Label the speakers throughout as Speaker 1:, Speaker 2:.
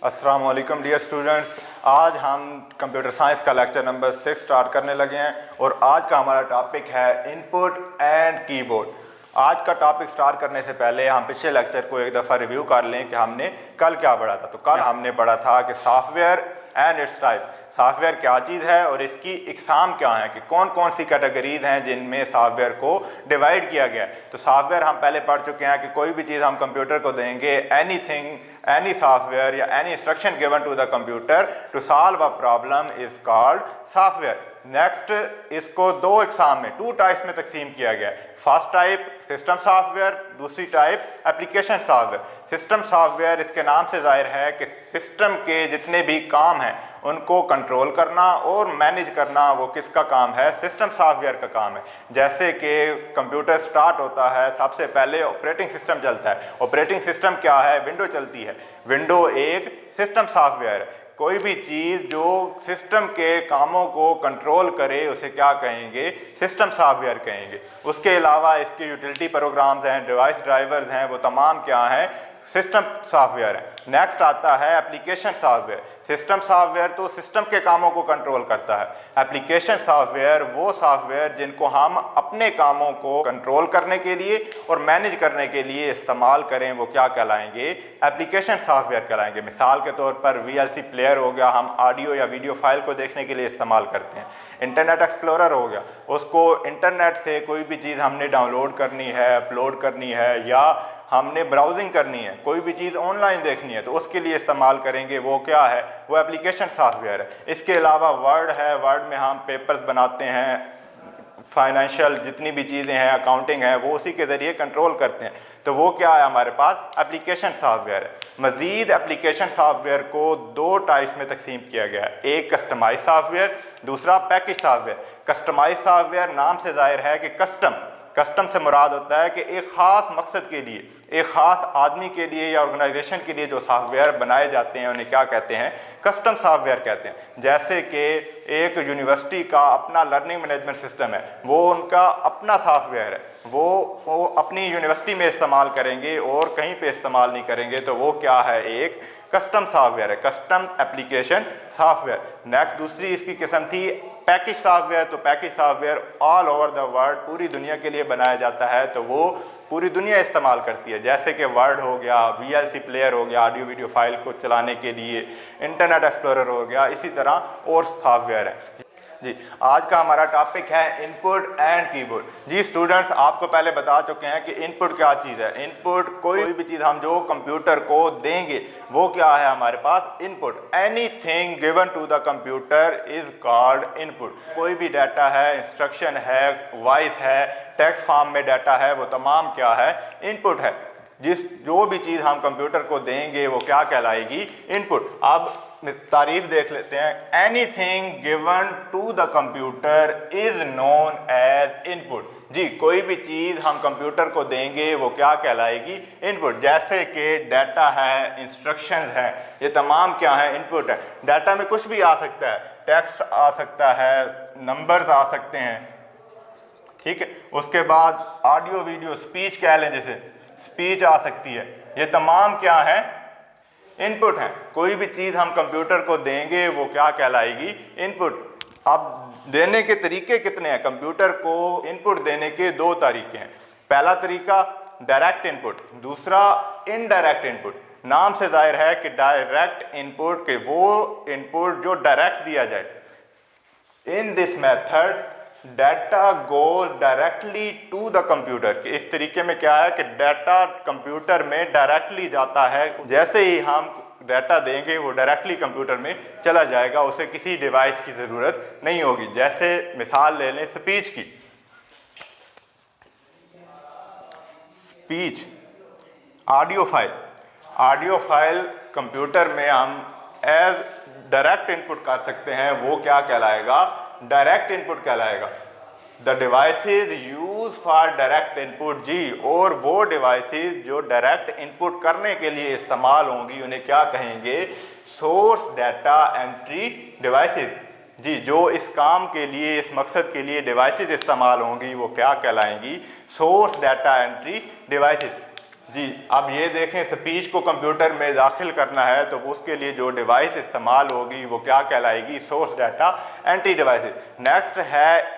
Speaker 1: अस्सलाम वालेकुम dear students, आज हम कंप्यूटर साइंस का लेक्चर नंबर 6 स्टार्ट करने लगे हैं और आज का हमारा टॉपिक है इनपुट एंड कीबोर्ड। आज का टॉपिक स्टार्ट करने से पहले हम पिछले लेक्चर को एक दफ़ा रिव्यू कर लें कि हमने कल क्या पढ़ा था। तो कल हमने पढ़ा था कि software and it's type, software क्या चीज़ है और इसकी इकसाम क्या है, कि कौन कौन सी कैटेगरीज हैं जिनमें सॉफ्टवेयर को डिवाइड किया गया है। तो सॉफ्टवेयर हम पहले पढ़ चुके हैं कि कोई भी चीज़ हम कंप्यूटर को देंगे, एनीथिंग, any software या any instruction given to the computer to solve a problem is called software। Next इसको दो इकसाम में, टू टाइप्स में तकसीम किया गया है। फर्स्ट टाइप सिस्टम सॉफ्टवेयर, दूसरी type application software. System software इसके नाम से जाहिर है कि सिस्टम के जितने भी काम हैं उनको कंट्रोल करना और मैनेज करना वो किसका काम है, सिस्टम सॉफ्टवेयर का काम है। जैसे कि कंप्यूटर स्टार्ट होता है, सबसे पहले ऑपरेटिंग सिस्टम चलता है। ऑपरेटिंग सिस्टम क्या है, विंडो चलती है। विंडो एक सिस्टम सॉफ्टवेयर है। कोई भी चीज़ जो सिस्टम के कामों को कंट्रोल करे उसे क्या कहेंगे, सिस्टम सॉफ्टवेयर कहेंगे। उसके अलावा इसके यूटिलिटी प्रोग्राम्स हैं, डिवाइस ड्राइवर्स हैं, वो तमाम क्या हैं, सिस्टम सॉफ्टवेयर है। नेक्स्ट आता है एप्लीकेशन सॉफ्टवेयर। सिस्टम सॉफ्टवेयर तो सिस्टम के कामों को कंट्रोल करता है। एप्लीकेशन सॉफ्टवेयर वो सॉफ्टवेयर जिनको हम अपने कामों को कंट्रोल करने के लिए और मैनेज करने के लिए इस्तेमाल करें, वो क्या कहलाएंगे, एप्लीकेशन सॉफ्टवेयर कहलाएंगे। मिसाल के तौर पर VLC प्लेयर हो गया, हम ऑडियो या वीडियो फाइल को देखने के लिए इस्तेमाल करते हैं। इंटरनेट एक्सप्लोरर हो गया, उसको इंटरनेट से कोई भी चीज़ हमने डाउनलोड करनी है, अपलोड करनी है या हमने ब्राउजिंग करनी है, कोई भी चीज़ ऑनलाइन देखनी है तो उसके लिए इस्तेमाल करेंगे, वो क्या है, वो एप्लीकेशन सॉफ्टवेयर है। इसके अलावा वर्ड है, वर्ड में हम पेपर्स बनाते हैं, फाइनेंशियल जितनी भी चीज़ें हैं, अकाउंटिंग है, वो उसी के ज़रिए कंट्रोल करते हैं, तो वो क्या है, हमारे पास एप्लीकेशन सॉफ्टवेयर है। मज़ीद एप्लीकेशन सॉफ्टवेयर को दो टाइप्स में तकसीम किया गया है, एक कस्टमाइज सॉफ्टवेयर, दूसरा पैकेज सॉफ्टवेयर। कस्टमाइज सॉफ्टवेयर नाम से जाहिर है कि कस्टम से मुराद होता है कि एक ख़ास मकसद के लिए, एक ख़ास आदमी के लिए या ऑर्गेनाइजेशन के लिए जो सॉफ्टवेयर बनाए जाते हैं उन्हें क्या कहते हैं, कस्टम सॉफ्टवेयर कहते हैं। जैसे कि एक यूनिवर्सिटी का अपना लर्निंग मैनेजमेंट सिस्टम है, वो उनका अपना सॉफ्टवेयर है, वो अपनी यूनिवर्सिटी में इस्तेमाल करेंगे और कहीं पे इस्तेमाल नहीं करेंगे, तो वो क्या है, एक कस्टम सॉफ्टवेयर है, कस्टम एप्लीकेशन सॉफ्टवेयर। नेक्स्ट दूसरी इसकी किस्म थी पैकेज सॉफ्टवेयर। तो package software all over the world, पूरी दुनिया के लिए बनाया जाता है, तो वो पूरी दुनिया इस्तेमाल करती है। जैसे कि वर्ड हो गया, VLC प्लेयर हो गया ऑडियो वीडियो फाइल को चलाने के लिए, इंटरनेट एक्सप्लोरर हो गया, इसी तरह और सॉफ्टवेयर है। जी, आज का हमारा टॉपिक है इनपुट एंड कीबोर्ड। जी स्टूडेंट्स, आपको पहले बता चुके हैं कि इनपुट क्या चीज़ है। इनपुट कोई भी चीज़ हम जो कंप्यूटर को देंगे वो क्या है, हमारे पास input. Anything given to the computer is called input. कोई भी डाटा है, इंस्ट्रक्शन है, वॉइस है, टेक्स्ट फॉर्म में डाटा है, वो तमाम क्या है, इनपुट है। जो भी चीज़ हम कंप्यूटर को देंगे वो क्या कहलाएगी, इनपुट। अब तारीफ देख लेते हैं। Anything given to the computer is known as input. जी, कोई भी चीज़ हम कंप्यूटर को देंगे वो क्या कहलाएगी, इनपुट। जैसे कि डाटा है, इंस्ट्रक्शंस हैं, ये तमाम क्या है, इनपुट है। डाटा में कुछ भी आ सकता है, टेक्स्ट आ सकता है, नंबर्स आ सकते हैं, ठीक है। उसके बाद ऑडियो वीडियो, स्पीच कह लें, जैसे स्पीच आ सकती है, ये तमाम क्या है, इनपुट हैं। कोई भी चीज़ हम कंप्यूटर को देंगे वो क्या कहलाएगी, इनपुट। अब देने के तरीके कितने हैं, कंप्यूटर को इनपुट देने के दो तरीके हैं। पहला तरीका डायरेक्ट इनपुट, दूसरा इनडायरेक्ट इनपुट। नाम से जाहिर है कि डायरेक्ट इनपुट के वो इनपुट जो डायरेक्ट दिया जाए। In this method data goes directly to the computer. इस तरीके में क्या है कि डाटा कंप्यूटर में डायरेक्टली जाता है। जैसे ही हम डाटा देंगे वो डायरेक्टली कंप्यूटर में चला जाएगा, उसे किसी डिवाइस की ज़रूरत नहीं होगी। जैसे मिसाल ले लें स्पीच की। स्पीच, ऑडियो फाइल कंप्यूटर में हम एज डायरेक्ट इनपुट कर सकते हैं, वो क्या कहलाएगा, डायरेक्ट इनपुट कहलाएगा। The devices use for direct input. जी, और वो डिवाइसेज जो डायरेक्ट इनपुट करने के लिए इस्तेमाल होंगी उन्हें क्या कहेंगे, सोर्स डाटा एंट्री डिवाइसेज। जी, जो इस काम के लिए, इस मकसद के लिए डिवाइसेज इस्तेमाल होंगी वो क्या कहलाएंगी, सोर्स डाटा एंट्री डिवाइसेज। जी अब ये देखें, स्पीच को कंप्यूटर में दाखिल करना है तो उसके लिए जो डिवाइस इस्तेमाल होगी वो क्या कहलाएगी, source data entry devices. Next है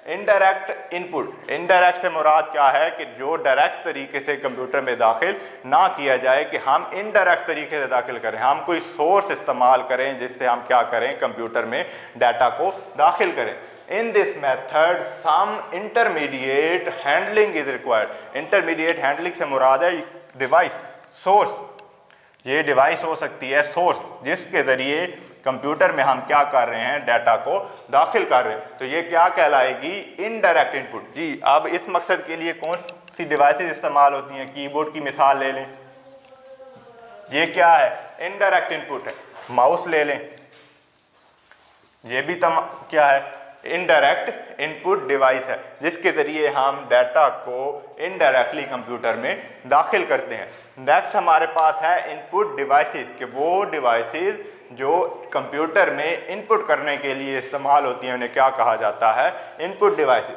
Speaker 1: इनडायरेक्ट इनपुट। इनडायरेक्ट से मुराद क्या है कि जो डायरेक्ट तरीके से कंप्यूटर में दाखिल ना किया जाए, कि हम इनडायरेक्ट तरीके से दाखिल करें, हम कोई सोर्स इस्तेमाल करें जिससे हम क्या करें, कंप्यूटर में डाटा को दाखिल करें। In this method, some intermediate handling is required. Intermediate handling से मुराद है डिवाइस, सोर्स। ये डिवाइस हो सकती है सोर्स, जिसके ज़रिए कंप्यूटर में हम क्या कर रहे हैं, डाटा को दाखिल कर रहे हैं। तो ये क्या कहलाएगी, इनडायरेक्ट इनपुट। जी अब इस मकसद के लिए कौन सी डिवाइसेस इस्तेमाल होती हैं, कीबोर्ड की मिसाल ले लें, ये क्या है, इनडायरेक्ट इनपुट है। माउस ले लें, ये भी क्या है, इनडायरेक्ट इनपुट डिवाइस है, जिसके ज़रिए हम डाटा को इनडायरेक्टली कंप्यूटर में दाखिल करते हैं। नेक्स्ट हमारे पास है इनपुट डिवाइसेस, कि वो डिवाइसेस जो कंप्यूटर में इनपुट करने के लिए इस्तेमाल होती हैं उन्हें क्या कहा जाता है, input devices.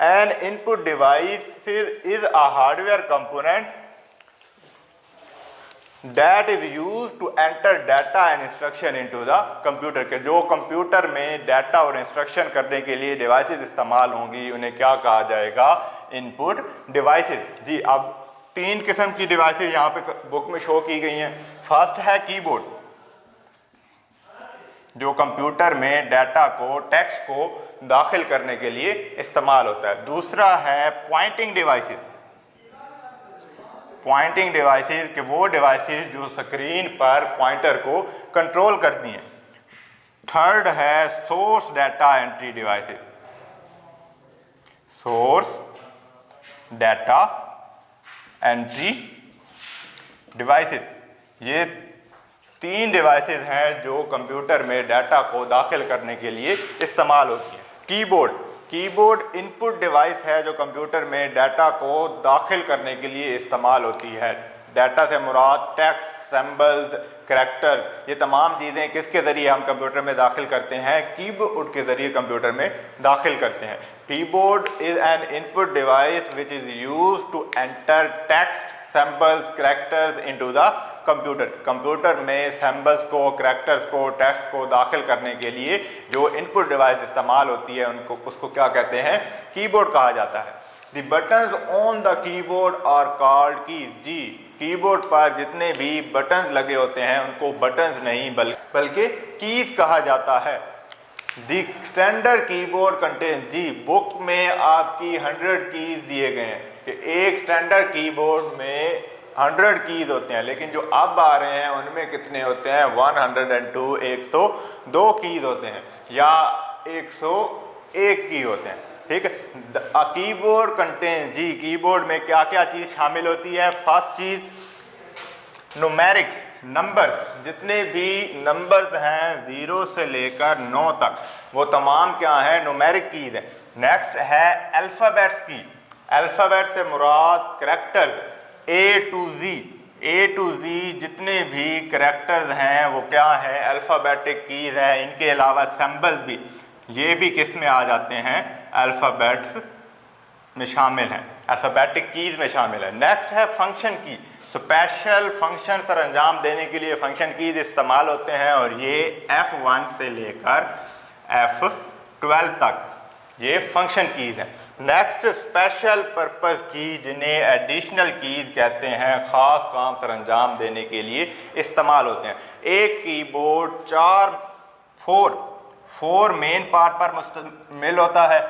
Speaker 1: N input device is a hardware component that is used to enter data and instruction into the computer, के जो कंप्यूटर में डाटा और इंस्ट्रक्शन करने के लिए डिवाइसेस इस्तेमाल होंगी उन्हें क्या कहा जाएगा, इनपुट डिवाइसेस। जी अब 3 किस्म की डिवाइसेस यहाँ पे बुक में शो की गई हैं। फर्स्ट है कीबोर्ड, जो कंप्यूटर में डाटा को, टेक्स्ट को दाखिल करने के लिए इस्तेमाल होता है। दूसरा है पॉइंटिंग डिवाइसेस, पॉइंटिंग डिवाइसेस के वो डिवाइसेस जो स्क्रीन पर पॉइंटर को कंट्रोल करती हैं। थर्ड है source data entry devices, source data entry devices. ये 3 डिवाइसेस हैं जो कंप्यूटर में डाटा को दाखिल करने के लिए इस्तेमाल होती हैं। कीबोर्ड इनपुट डिवाइस है जो कंप्यूटर में डाटा को दाखिल करने के लिए इस्तेमाल होती है। डाटा से मुराद टेक्स्ट, सिंबल्स, कैरेक्टर, ये तमाम चीज़ें किसके ज़रिए हम कंप्यूटर में दाखिल करते हैं, कीबोर्ड के ज़रिए कंप्यूटर में दाखिल करते हैं। Keyboard is an input device which is used to enter text, symbols, characters into the computer. Computer में सिंबल्स को, कैरेक्टर्स को, टेक्स्ट को दाखिल करने के लिए जो इनपुट डिवाइस इस्तेमाल होती है उसको क्या कहते हैं, कीबोर्ड कहा जाता है। The buttons on the keyboard are called keys. जी कीबोर्ड पर जितने भी बटन्स लगे होते हैं उनको बटन्स नहीं बल्कि कीज कहा जाता है। The standard keyboard contains. जी बुक में आपकी 100 कीज दिए गए हैं कि एक स्टैंडर्ड कीबोर्ड में 100 कीज होते हैं, लेकिन जो अब आ रहे हैं उनमें कितने होते हैं, 102, 102 कीज होते हैं या 101 की होते हैं। ठीक है। Keyboard contain. जी कीबोर्ड में क्या क्या चीज़ शामिल होती है। फर्स्ट चीज़ न्यूमेरिक्स, नंबर्स, जितने भी नंबर्स हैं 0 से लेकर 9 तक वो तमाम क्या है, न्यूमेरिक कीज है। नेक्स्ट है अल्फ़ाबेट्स की। अल्फ़ाबेट से मुराद करैक्टर्स A to Z जितने भी करैक्टर्स हैं वो क्या है, अल्फ़ाबेटिक कीज़ हैं। इनके अलावा सिंबल्स भी, ये भी किस में आ जाते हैं, अल्फ़ाबेट्स में शामिल हैं, अल्फ़ाबेटिक कीज़ में शामिल है। नेक्स्ट है फंक्शन की। स्पेशल फंक्शन सर अंजाम देने के लिए फंक्शन कीज़ इस्तेमाल होते हैं और ये F1 से लेकर F12 तक ये फंक्शन कीज़ हैं। नेक्स्ट स्पेशल पर्पस की, जिन्हें एडिशनल कीज़ कहते हैं, ख़ास काम सर अंजाम देने के लिए इस्तेमाल होते हैं। एक कीबोर्ड 4 मेन पार्ट पर मुश्तमिल होता है।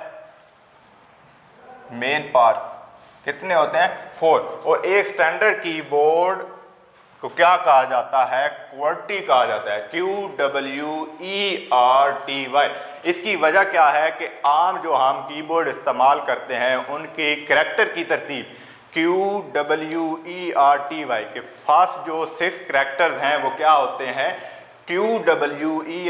Speaker 1: मेन पार्ट्स कितने होते हैं, 4। और एक स्टैंडर्ड कीबोर्ड को क्या कहा जाता है, QWERTY कहा जाता है, QWERTY। इसकी वजह क्या है कि आम जो हम कीबोर्ड इस्तेमाल करते हैं उनके करैक्टर की तरतीब QWERTY के फर्स्ट जो 6 करैक्टर्स हैं वो क्या होते हैं, QWERTY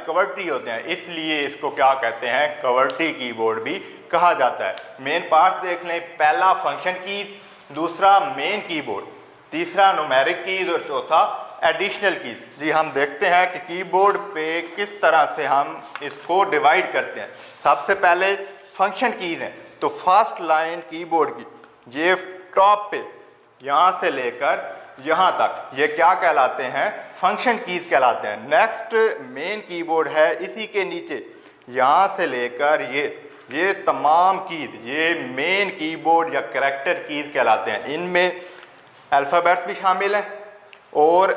Speaker 1: QWERTY होते हैं, इसलिए इसको क्या कहते हैं, QWERTY कीबोर्ड भी कहा जाता है। मेन पार्ट्स देख लें, पहला फंक्शन कीज, दूसरा मेन कीबोर्ड, तीसरा न्यूमेरिक कीज और चौथा एडिशनल कीज। जी हम देखते हैं कि कीबोर्ड पे किस तरह से हम इसको डिवाइड करते हैं। सबसे पहले फंक्शन कीज हैं, तो फर्स्ट लाइन कीबोर्ड की ये टॉप पे यहाँ से लेकर यहाँ तक, ये क्या कहलाते हैं? फंक्शन कीज कहलाते हैं। नेक्स्ट मेन कीबोर्ड है, इसी के नीचे यहाँ से लेकर ये तमाम कीज, ये मेन कीबोर्ड या कैरेक्टर कीज कहलाते हैं। इनमें अल्फ़ाबेट्स भी शामिल हैं और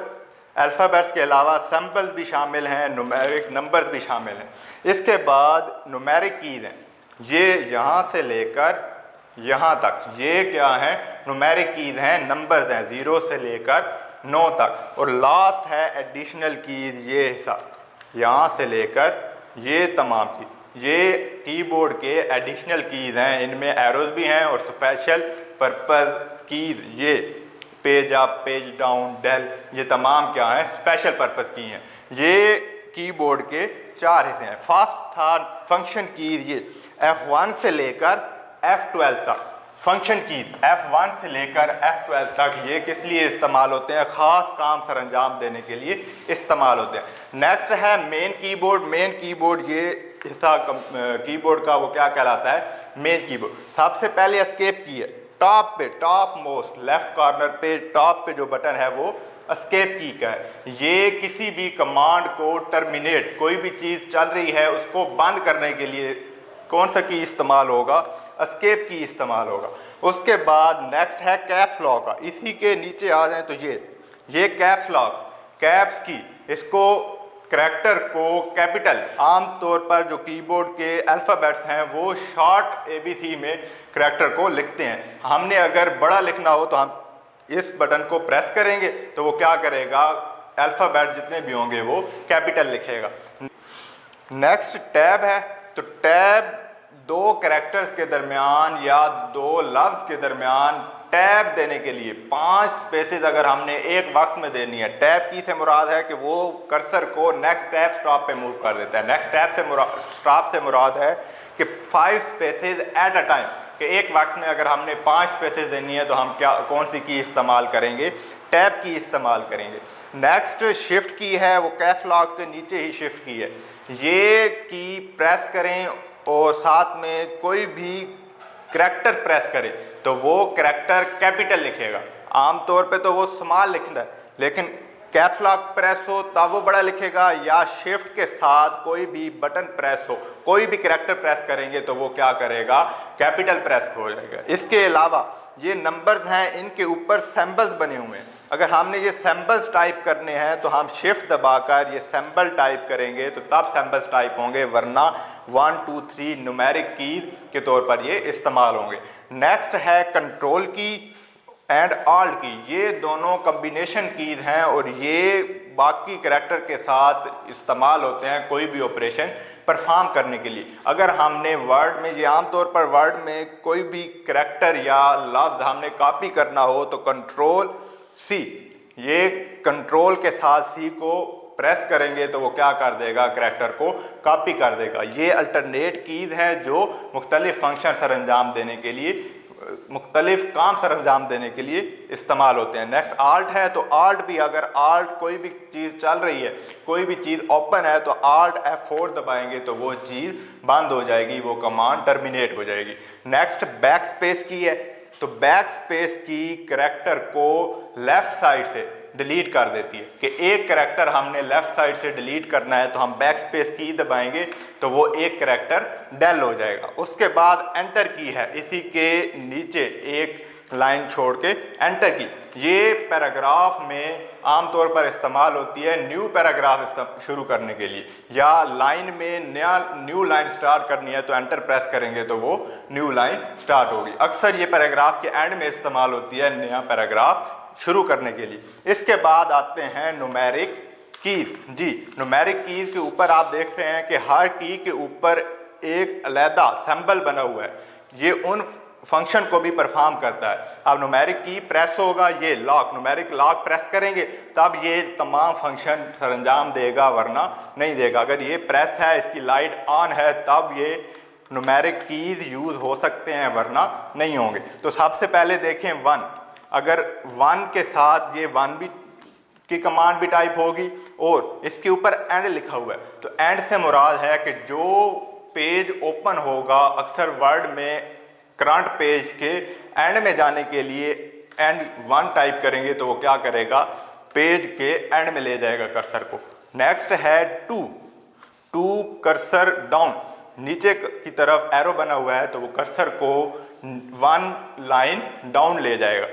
Speaker 1: अल्फ़ाबेट्स के अलावा सिंबल्स भी शामिल हैं, न्यूमेरिक नंबर्स भी शामिल हैं। इसके बाद न्यूमेरिक कीज हैं, ये यहाँ से लेकर यहाँ तक, ये क्या है? न्यूमेरिक कीज हैं, नंबर्स हैं 0 से लेकर 9 तक। और लास्ट है एडिशनल कीज, ये हिस्सा यहाँ से लेकर ये तमाम चीज, ये कीबोर्ड के एडिशनल कीज हैं। इनमें एरोज भी हैं और स्पेशल पर्पस कीज, ये page up, page down, del, ये तमाम क्या हैं? स्पेशल पर्पस की हैं। ये कीबोर्ड के 4 हिस्से हैं। फर्स्ट था फंक्शन कीज, ये F1 से लेकर F12 तक। फंक्शन कीज F1 से लेकर F12 तक ये किस लिए इस्तेमाल होते हैं? ख़ास काम सर अंजाम देने के लिए इस्तेमाल होते हैं। नेक्स्ट है मेन कीबोर्ड। मेन कीबोर्ड, ये हिस्सा कीबोर्ड का वो क्या कहलाता है? Main keyboard. सबसे पहले एस्केप की है, टॉप पे, टॉप मोस्ट लेफ्ट कॉर्नर पे टॉप पे जो बटन है वो एस्केप की का है। ये किसी भी कमांड को टर्मिनेट, कोई भी चीज़ चल रही है उसको बंद करने के लिए कौन सा की इस्तेमाल होगा? एस्केप की इस्तेमाल होगा। उसके बाद नेक्स्ट है कैप्स लॉक का। इसी के नीचे आ जाए तो ये कैप्स लॉक, कैप्स की, इसको करैक्टर को कैपिटल, आमतौर पर जो कीबोर्ड के अल्फ़ाबेट्स हैं वो शॉर्ट ABC में करैक्टर को लिखते हैं। हमने अगर बड़ा लिखना हो तो हम इस बटन को प्रेस करेंगे तो वो क्या करेगा? अल्फ़ाबेट जितने भी होंगे वो कैपिटल लिखेगा। नेक्स्ट टैब है, तो टैब दो कैरेक्टर्स के दरमियान या दो लफ्ज़ के दरमियान टैब देने के लिए 5 स्पेसेस अगर हमने एक वक्त में देनी है। टैब की से मुराद है कि वो कर्सर को नेक्स्ट टैब स्टॉप पे मूव कर देता है। नेक्स्ट टैब से स्टॉप से मुराद है कि 5 स्पेसेस एट अ टाइम, कि एक वक्त में अगर हमने 5 स्पेसेस देनी है तो हम कौन सी की इस्तेमाल करेंगे? टैब की इस्तेमाल करेंगे। नेक्स्ट शिफ्ट की है, वो कैप्स लॉक के नीचे ही शिफ्ट की है। ये की प्रेस करें और साथ में कोई भी करैक्टर प्रेस करें तो वो करैक्टर कैपिटल लिखेगा। आमतौर पे तो वो स्मॉल लिखता है, लेकिन कैप्स लॉक प्रेस हो तब वो बड़ा लिखेगा, या शिफ्ट के साथ कोई भी बटन प्रेस हो, कोई भी करैक्टर प्रेस करेंगे तो वो क्या करेगा? कैपिटल प्रेस हो जाएगा। इसके अलावा ये नंबर्स हैं, इनके ऊपर सिंबल्स बने हुए हैं। अगर हमने ये सिंबल्स टाइप करने हैं तो हम शिफ्ट दबाकर ये सिंबल टाइप करेंगे तो तब सिंबल्स टाइप होंगे, वरना 1 2 3 न्यूमेरिक कीज के तौर पर ये इस्तेमाल होंगे। नेक्स्ट है कंट्रोल की एंड ऑल्ट की। ये दोनों कम्बिनेशन कीज हैं और ये बाकी करैक्टर के साथ इस्तेमाल होते हैं कोई भी ऑपरेशन परफॉर्म करने के लिए। अगर हमने वर्ड में, ये आमतौर पर वर्ड में कोई भी करैक्टर या लफ्ज़ हमने कॉपी करना हो तो कंट्रोल C, ये कंट्रोल के साथ C को प्रेस करेंगे तो वो क्या कर देगा? करैक्टर को कॉपी कर देगा। ये अल्टरनेट कीज हैं जो मुख्तलिफ फंक्शन सर अंजाम देने के लिए, मुख्तलिफ काम सर अंजाम देने के लिए इस्तेमाल होते हैं। नेक्स्ट आल्ट है, तो आल्ट भी, अगर आल्ट कोई भी चीज़ चल रही है, कोई भी चीज़ ओपन है तो आल्ट F4 दबाएंगे तो वो चीज़ बंद हो जाएगी, वो कमांड टर्मिनेट हो जाएगी। नेक्स्ट बैक स्पेस की है, तो बैक स्पेस की करैक्टर को लेफ्ट साइड से डिलीट कर देती है, कि एक करैक्टर हमने लेफ्ट साइड से डिलीट करना है तो हम बैक स्पेस की दबाएंगे तो वो एक करैक्टर डेल हो जाएगा। उसके बाद एंटर की है, इसी के नीचे एक लाइन छोड़ के एंटर की। ये पैराग्राफ में आमतौर पर इस्तेमाल होती है न्यू पैराग्राफ शुरू करने के लिए, या लाइन में न्यू लाइन स्टार्ट करनी है तो एंटर प्रेस करेंगे तो वो न्यू लाइन स्टार्ट होगी। अक्सर ये पैराग्राफ के एंड में इस्तेमाल होती है नया पैराग्राफ शुरू करने के लिए। इसके बाद आते हैं न्यूमेरिक कीज। जी, न्यूमेरिक कीज के ऊपर आप देख रहे हैं कि हर की के ऊपर एक अलहदा सिंबल बना हुआ है, ये उन फंक्शन को भी परफॉर्म करता है। अब न्यूमेरिक की प्रेस होगा, ये लॉक, न्यूमेरिक लॉक प्रेस करेंगे तब ये तमाम फंक्शन सरंजाम देगा, वरना नहीं देगा। अगर ये प्रेस है, इसकी लाइट ऑन है, तब ये न्यूमेरिक कीज यूज हो सकते हैं, वरना नहीं होंगे। तो सबसे पहले देखें 1, अगर 1 के साथ ये 1 भी की कमांड भी टाइप होगी और इसके ऊपर एंड लिखा हुआ है, तो एंड से मुराद है कि जो पेज ओपन होगा, अक्सर वर्ड में करंट पेज के एंड में जाने के लिए एंड 1 टाइप करेंगे तो वो क्या करेगा, पेज के एंड में ले जाएगा कर्सर को। नेक्स्ट है 2 कर्सर डाउन, नीचे की तरफ एरो बना हुआ है तो वो कर्सर को 1 लाइन डाउन ले जाएगा।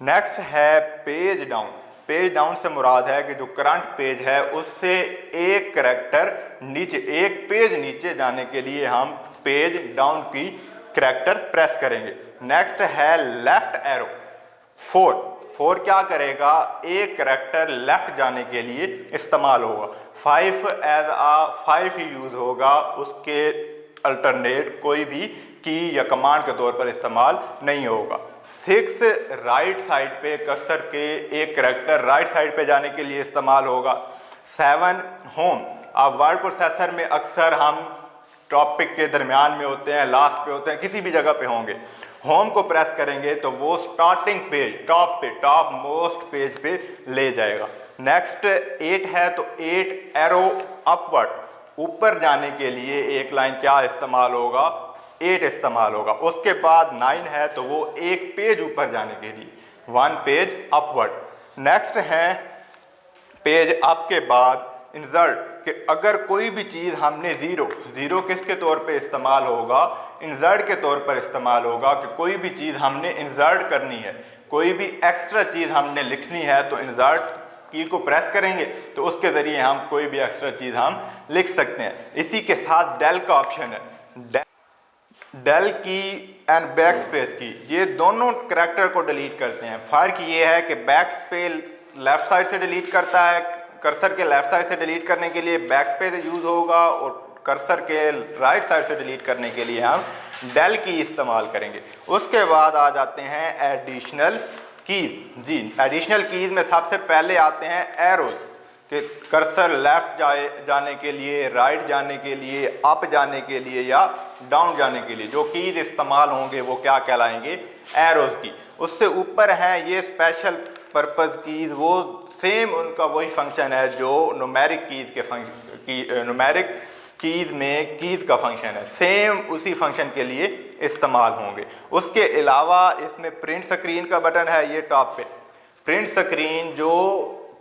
Speaker 1: नेक्स्ट है पेज डाउन। पेज डाउन से मुराद है कि जो करंट पेज है उससे एक करैक्टर नीचे, एक पेज नीचे जाने के लिए हम पेज डाउन की करैक्टर प्रेस करेंगे। नेक्स्ट है लेफ्ट एरो 4 क्या करेगा, एक करैक्टर लेफ्ट जाने के लिए इस्तेमाल होगा। 5 ही यूज होगा, उसके अल्टरनेट कोई भी की या कमांड के तौर पर इस्तेमाल नहीं होगा। 6 राइट साइड पे कर्सर के एक करैक्टर राइट साइड पे जाने के लिए इस्तेमाल होगा। 7 होम। अब वर्ड प्रोसेसर में अक्सर हम टॉपिक के दरमियान में होते हैं, लास्ट पे होते हैं, किसी भी जगह पे होंगे। होम को प्रेस करेंगे तो वो starting page top most page पे ले जाएगा। नेक्स्ट 8 है तो 8 एरो अपवर्ड, ऊपर जाने के लिए एक लाइन क्या इस्तेमाल होगा, 8 इस्तेमाल होगा। उसके बाद 9 है तो वो एक पेज ऊपर जाने के लिए 1 पेज अपवर्ड। नेक्स्ट है पेज अप के बाद इंसर्ट, कि अगर कोई भी चीज़ हमने ज़ीरो किसके तौर पे इस्तेमाल होगा, इंसर्ट के तौर पर इस्तेमाल होगा। कि कोई भी चीज़ हमने इंसर्ट करनी है, कोई भी एक्स्ट्रा चीज़ हमने लिखनी है तो इंसर्ट की को प्रेस करेंगे तो उसके ज़रिए हम कोई भी एक्स्ट्रा चीज़ हम लिख सकते हैं। इसी के साथ डेल का ऑप्शन है, डेल की एंड बैक स्पेस की, ये दोनों करैक्टर को डिलीट करते हैं। फ़र्क ये है कि बैक स्पेस लेफ़्ट साइड से डिलीट करता है, कर्सर के लेफ़्ट साइड से डिलीट करने के लिए बैक स्पेस यूज़ होगा और कर्सर के राइट साइड से डिलीट करने के लिए हम डेल की इस्तेमाल करेंगे। उसके बाद आ जाते हैं एडिशनल कीज। जी, एडिशनल कीज़ में सबसे पहले आते हैं एरोज, कि कर्सर लेफ्ट जाने के लिए, राइट जाने के लिए, अप जाने के लिए या डाउन जाने के लिए जो कीज़ इस्तेमाल होंगे वो क्या कहलाएंगे, एरोज की। उससे ऊपर हैं ये स्पेशल पर्पज़ कीज़, वो सेम उनका वही फंक्शन है जो न्यूमेरिक कीज़ के न्यूमेरिक कीज़ में कीज़ का फंक्शन है, सेम उसी फंक्शन के लिए इस्तेमाल होंगे। उसके अलावा इसमें प्रिंट स्क्रीन का बटन है, ये टॉप पे प्रिंट स्क्रीन, जो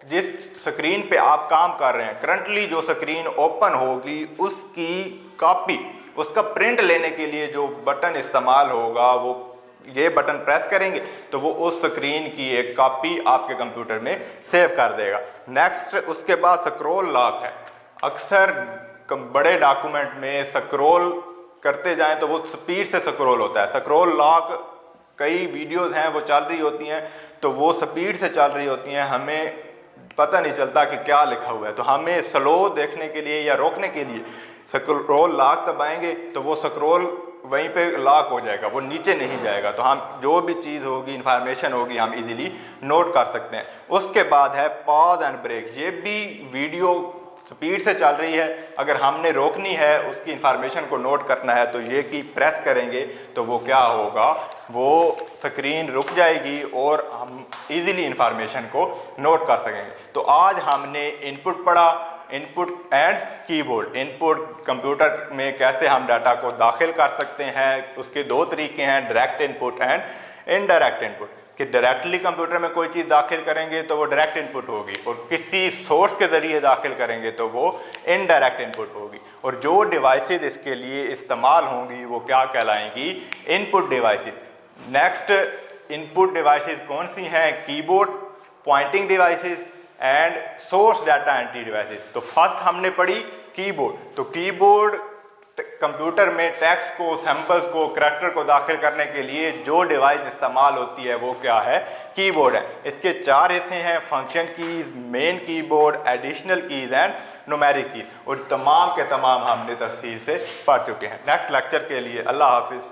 Speaker 1: जिस स्क्रीन पे आप काम कर रहे हैं करंटली जो स्क्रीन ओपन होगी उसकी कॉपी, उसका प्रिंट लेने के लिए जो बटन इस्तेमाल होगा वो ये बटन प्रेस करेंगे तो वो उस स्क्रीन की एक कॉपी आपके कंप्यूटर में सेव कर देगा। नेक्स्ट उसके बाद स्क्रॉल लॉक है। अक्सर बड़े डॉक्यूमेंट में स्क्रॉल करते जाएं तो वो स्पीड से स्क्रॉल होता है। स्क्रॉल लॉक कई वीडियोस हैं वो चल रही होती हैं तो वो स्पीड से चल रही होती हैं, हमें पता नहीं चलता कि क्या लिखा हुआ है। तो हमें स्लो देखने के लिए या रोकने के लिए स्क्रॉल लॉक दबाएंगे तो वो स्क्रॉल वहीं पे लॉक हो जाएगा, वो नीचे नहीं जाएगा। तो हम जो भी चीज़ होगी, इंफॉर्मेशन होगी, हम इजीली नोट कर सकते हैं। उसके बाद है पॉज एंड ब्रेक। ये भी वीडियो स्पीड से चल रही है, अगर हमने रोकनी है उसकी इंफॉर्मेशन को नोट करना है तो ये की प्रेस करेंगे तो वो क्या होगा, वो स्क्रीन रुक जाएगी और हम इजीली इंफॉर्मेशन को नोट कर सकेंगे। तो आज हमने इनपुट पढ़ा, input and keyboard. Input computer में कैसे हम डाटा को दाखिल कर सकते हैं, उसके 2 तरीके हैं, direct input and indirect input. कि डायरेक्टली कंप्यूटर में कोई चीज़ दाखिल करेंगे तो वो डायरेक्ट इनपुट होगी और किसी सोर्स के ज़रिए दाखिल करेंगे तो वो इनडायरेक्ट इनपुट होगी। और जो डिवाइसेस इसके लिए इस्तेमाल होंगी वो क्या कहलाएंगी, input devices. Next input devices कौन सी हैं, keyboard, pointing devices and source data entry devices. तो फर्स्ट हमने पढ़ी कीबोर्ड। तो कीबोर्ड कंप्यूटर में टेक्स्ट को, सैंपल्स को, करैक्टर को दाखिल करने के लिए जो डिवाइस इस्तेमाल होती है वो क्या है, कीबोर्ड है। इसके 4 हिस्से हैं, function keys, main keyboard, additional keys and numeric keys. और तमाम के तमाम हमने तफसील से पढ़ चुके हैं। नेक्स्ट लेक्चर के लिए अल्लाह हाफिज़।